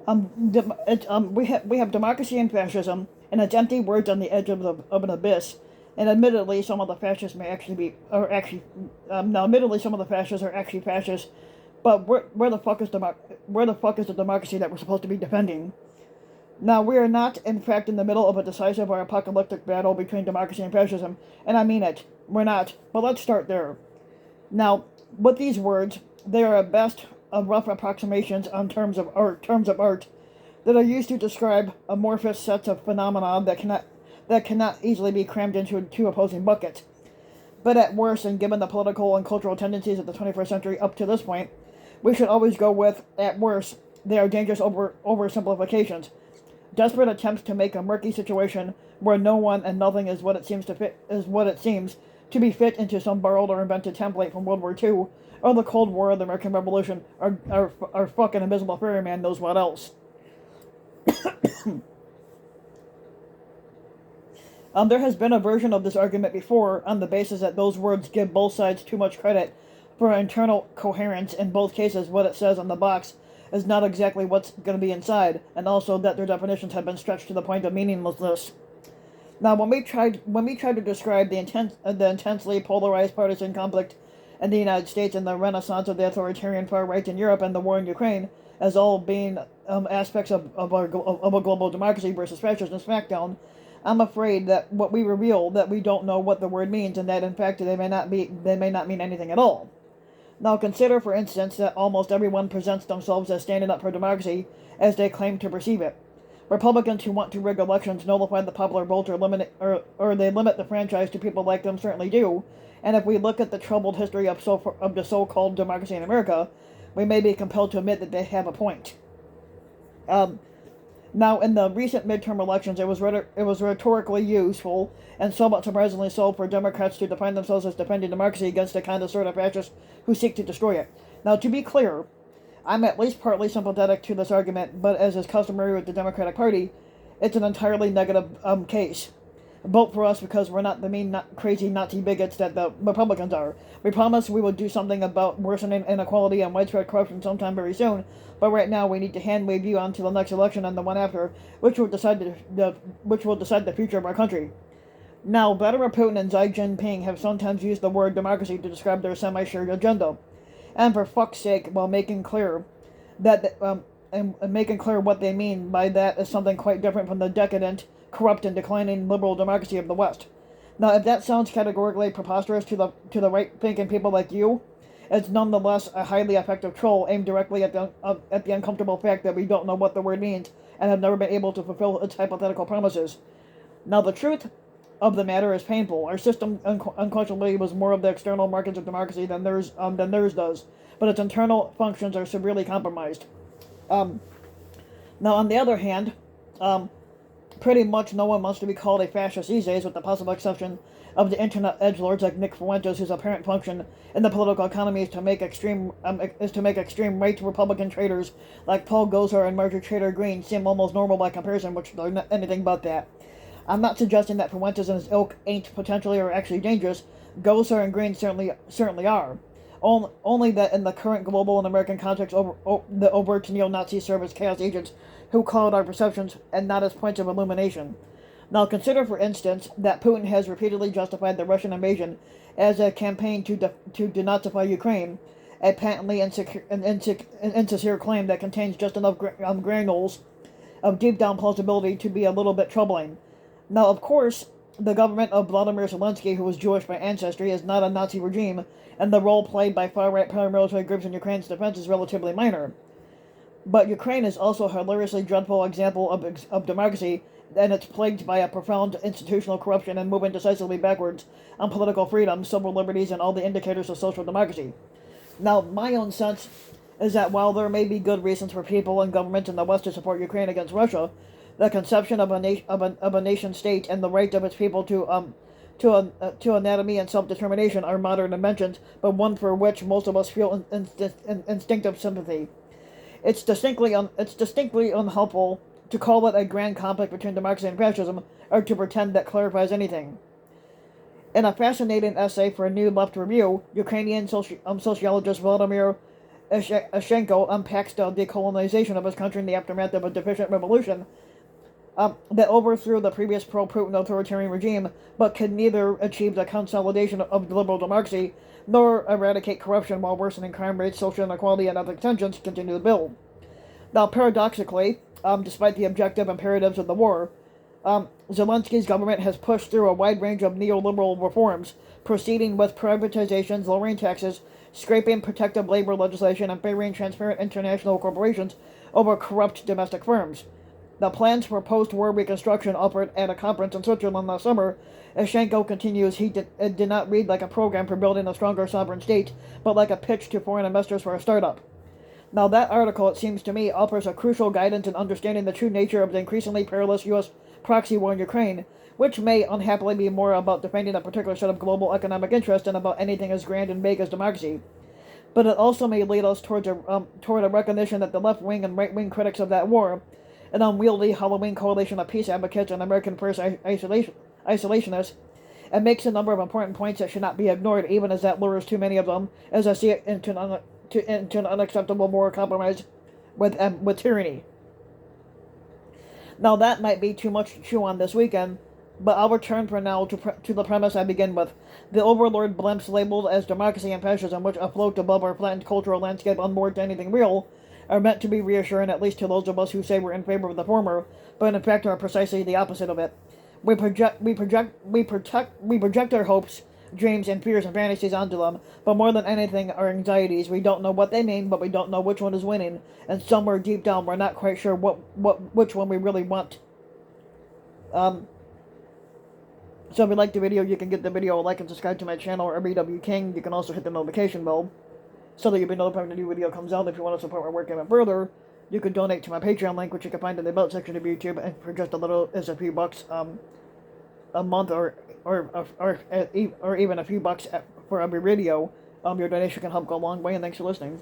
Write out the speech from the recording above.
We have democracy and fascism, and it's empty words on the edge of an abyss. And admittedly, some of the fascists may actually be, or actually, now admittedly, some of the fascists are actually fascists. But where the fuck is the democracy that we're supposed to be defending? Now, we are not, in fact, in the middle of a decisive or apocalyptic battle between democracy and fascism, and I mean it. We're not. But let's start there. Now, with these words, they are at best rough approximations on terms of art that are used to describe amorphous sets of phenomena that cannot easily be crammed into two opposing buckets. But at worst, and given the political and cultural tendencies of the 21st century up to this point, we should always go with, at worst, they are dangerous oversimplifications, desperate attempts to make a murky situation where no one and nothing is what it seems to be fit into some borrowed or invented template from World War II or the Cold War or the American Revolution or fucking invisible ferryman knows what else. There has been a version of this argument before on the basis that those words give both sides too much credit for internal coherence. In both cases, what it says on the box is not exactly what's going to be inside, and also that their definitions have been stretched to the point of meaninglessness. Now, when we tried to describe the intensely polarized partisan conflict in the United States and the renaissance of the authoritarian far right in Europe and the war in Ukraine as all being aspects of a global democracy versus fascism smackdown, I'm afraid that what we reveal that we don't know what the word means, and that in fact they may not mean anything at all. Now consider, for instance, that almost everyone presents themselves as standing up for democracy as they claim to perceive it. Republicans who want to rig elections nullify the popular vote or they limit the franchise to people like them certainly do. And if we look at the troubled history of the so-called democracy in America, we may be compelled to admit that they have a point. Now, in the recent midterm elections, it was rhetorically useful, and somewhat surprisingly so, for Democrats to define themselves as defending democracy against the kind of sort of fascists who seek to destroy it. Now, to be clear, I'm at least partly sympathetic to this argument, but as is customary with the Democratic Party, it's an entirely negative case. Vote for us because we're not the mean, crazy Nazi bigots that the Republicans are. We promise we will do something about worsening inequality and widespread corruption sometime very soon, but right now we need to hand wave you on to the next election and the one after, which will decide the future of our country. Now, Vladimir Putin and Xi Jinping have sometimes used the word democracy to describe their semi-shared agenda, and for fuck's sake, while making clear that and making clear what they mean by that is something quite different from the decadent, corrupt, and declining liberal democracy of the West. Now, if that sounds categorically preposterous to the right-thinking people like you, it's nonetheless a highly effective troll aimed directly at the uncomfortable fact that we don't know what the word means and have never been able to fulfill its hypothetical promises. Now, the truth of the matter is painful. Our system unquestionably was more of the external markets of democracy than theirs does, but its internal functions are severely compromised. Um, Now, on the other hand, um, pretty much no one wants to be called a fascist these days, with the possible exception of the internet edgelords like Nick Fuentes, whose apparent function in the political economy is to make extreme right Republican traders like Paul Gosar and Marjorie Taylor Greene seem almost normal by comparison, which they're not anything but that. I'm not suggesting that Fuentes and his ilk ain't potentially or actually dangerous. Gosar and Greene certainly are. Only that in the current global and American context, the overt neo-Nazi service chaos agents who cloud our perceptions and not as points of illumination. Now consider, for instance, that Putin has repeatedly justified the Russian invasion as a campaign to denazify Ukraine, a patently insincere claim that contains just enough granules of deep-down plausibility to be a little bit troubling. Now, of course, the government of Vladimir Zelensky, who was Jewish by ancestry, is not a Nazi regime, and the role played by far-right paramilitary groups in Ukraine's defense is relatively minor. But Ukraine is also a hilariously dreadful example of democracy, and it's plagued by a profound institutional corruption and moving decisively backwards on political freedom, civil liberties, and all the indicators of social democracy. Now, my own sense is that while there may be good reasons for people and governments in the West to support Ukraine against Russia, the conception of a nation state and the right of its people to anatomy and self-determination are modern inventions, but one for which most of us feel instinctive sympathy. It's distinctly unhelpful to call it a grand conflict between democracy and fascism, or to pretend that clarifies anything. In a fascinating essay for a New Left Review, Ukrainian sociologist Vladimir Ashenko unpacks the decolonization of his country in the aftermath of a deficient revolution that overthrew the previous pro-Putin authoritarian regime, but could neither achieve the consolidation of liberal democracy nor eradicate corruption, while worsening crime rates, social inequality, and ethnic tensions continue to build. Now, paradoxically, despite the objective imperatives of the war, Zelensky's government has pushed through a wide range of neoliberal reforms, proceeding with privatizations, lowering taxes, scraping protective labor legislation, and favoring transparent international corporations over corrupt domestic firms. The plans for post-war reconstruction offered at a conference in Switzerland last summer, as Shenko continues, it did not read like a program for building a stronger sovereign state, but like a pitch to foreign investors for a startup. Now, that article, it seems to me, offers a crucial guidance in understanding the true nature of the increasingly perilous U.S. proxy war in Ukraine, which may unhappily be more about defending a particular set of global economic interests than about anything as grand and vague as democracy. But it also may lead us toward a recognition that the left-wing and right-wing critics of that war, an unwieldy Halloween coalition of peace advocates and American first isolationists, and makes a number of important points that should not be ignored, even as that lures too many of them, as I see it, into an unacceptable moral compromise with tyranny. Now, that might be too much to chew on this weekend, but I'll return for now to the premise I begin with. The overlord blimps labeled as democracy and fascism, which afloat above our flattened cultural landscape unmoored to anything real, are meant to be reassuring, at least to those of us who say we're in favor of the former, but in fact are precisely the opposite of it. We project our hopes, dreams, and fears and fantasies onto them, but more than anything, our anxieties. We don't know what they mean, but we don't know which one is winning, and somewhere deep down, we're not quite sure which one we really want. So if you like the video, you can give the video a like and subscribe to my channel, RBW King. You can also hit the notification bell so that you'll be notified when a new video comes out. If you want to support my work even further, you can donate to my Patreon link, which you can find in the About section of YouTube, and for just a little, as a few bucks a month, or even a few bucks for every video, your donation can help go a long way, and thanks for listening.